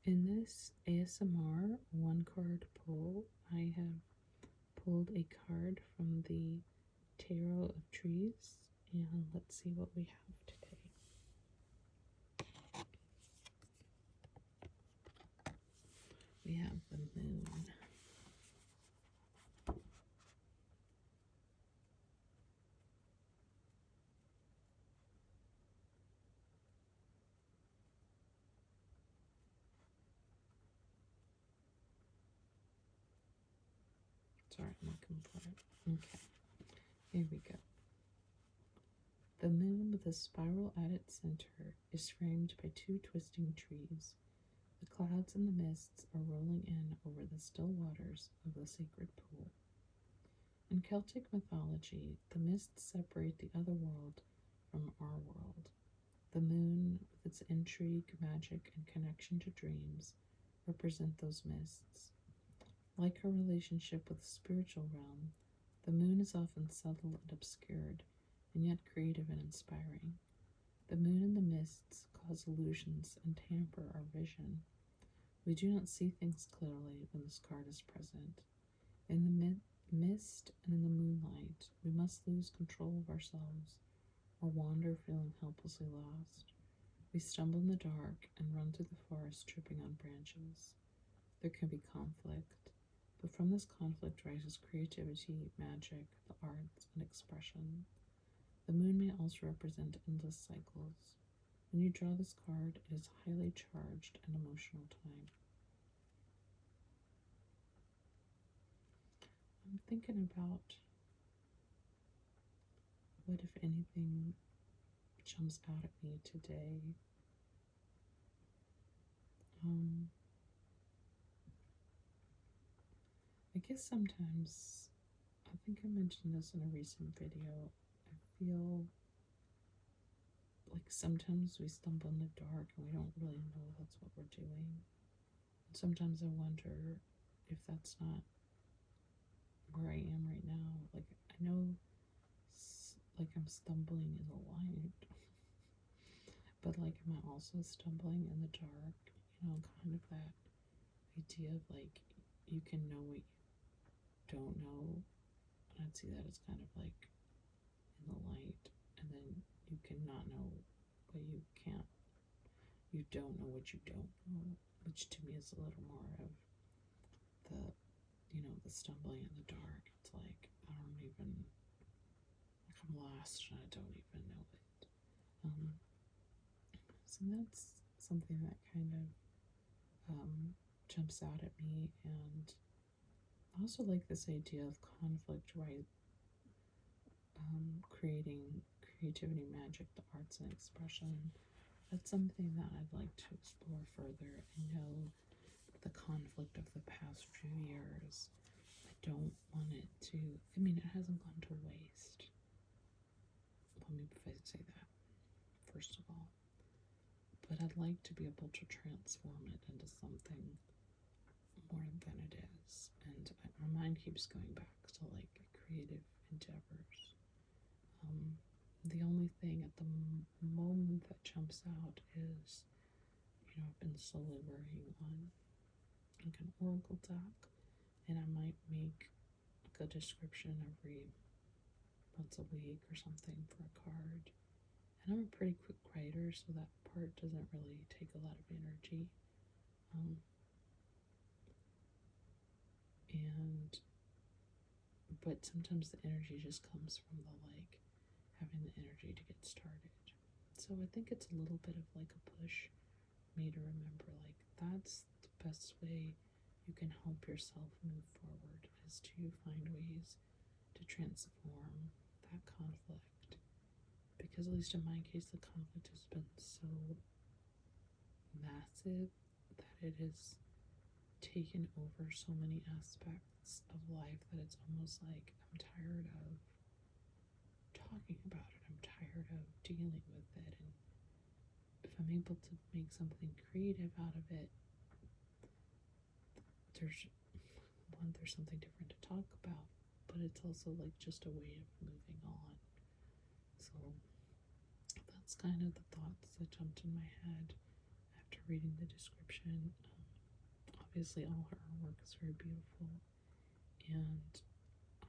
In this ASMR one card pull, I have pulled a card from the Tarot of Trees, and let's see what we have today. We have the Moon. Sorry, I'm looking for it. Okay, here we go. The moon with a spiral at its center is framed by two twisting trees. The clouds and the mists are rolling in over the still waters of the sacred pool. In Celtic mythology, the mists separate the other world from our world. The moon, with its intrigue, magic, and connection to dreams, represent those mists. Like her relationship with the spiritual realm, the moon is often subtle and obscured, and yet creative and inspiring. The moon and the mists cause illusions and tamper our vision. We do not see things clearly when this card is present. In the mist and in the moonlight, we must lose control of ourselves or wander feeling helplessly lost. We stumble in the dark and run through the forest tripping on branches. There can be conflict, but from this conflict rises creativity, magic, the arts, and expression. The moon may also represent endless cycles. When you draw this card, it is a highly charged and emotional time. I'm thinking about what, if anything, jumps out at me today. Um, I guess sometimes, I think I mentioned this in a recent video, I feel like sometimes we stumble in the dark and we don't really know that's what we're doing. And sometimes I wonder if that's not where I am right now. Like, I know, like, I'm stumbling in the light, but like, am I also stumbling in the dark? You know, kind of that idea of like, you can know what you don't know. And I'd see that as kind of like in the light, and then you cannot know what you can't. You don't know what you don't know, which to me is a little more of the, you know, the stumbling in the dark. It's like, I don't even, like, I'm lost and I don't even know it. So that's something that kind of jumps out at me. And I also like this idea of conflict, right? Creating creativity, magic, the arts, and expression. That's something that I'd like to explore further. I know the conflict of the past few years, I don't want it to, I mean, it hasn't gone to waste. Let me say that, first of all. But I'd like to be able to transform it into something more than it is. And my mind keeps going back to like creative endeavors. The only thing at the moment that jumps out is, you know, I've been slowly working on like an oracle deck, and I might make like a description every once a week or something for a card. And I'm a pretty quick writer, so that part doesn't really take a lot of energy. Um, and but sometimes the energy just comes from the like having the energy to get started. So I think it's a little bit of like a push for me to remember like that's the best way you can help yourself move forward is to find ways to transform that conflict. Because at least in my case the conflict has been so massive that it has taken over so many aspects of life that it's almost like I'm tired of talking about it. I'm tired of dealing with it. And if I'm able to make something creative out of it, there's something different to talk about, but it's also like just a way of moving on. So that's kind of the thoughts that jumped in my head after reading the description. obviously all her artwork is very beautiful, and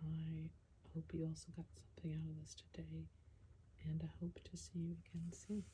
I hope you also got something out of this today, and I hope to see you again soon.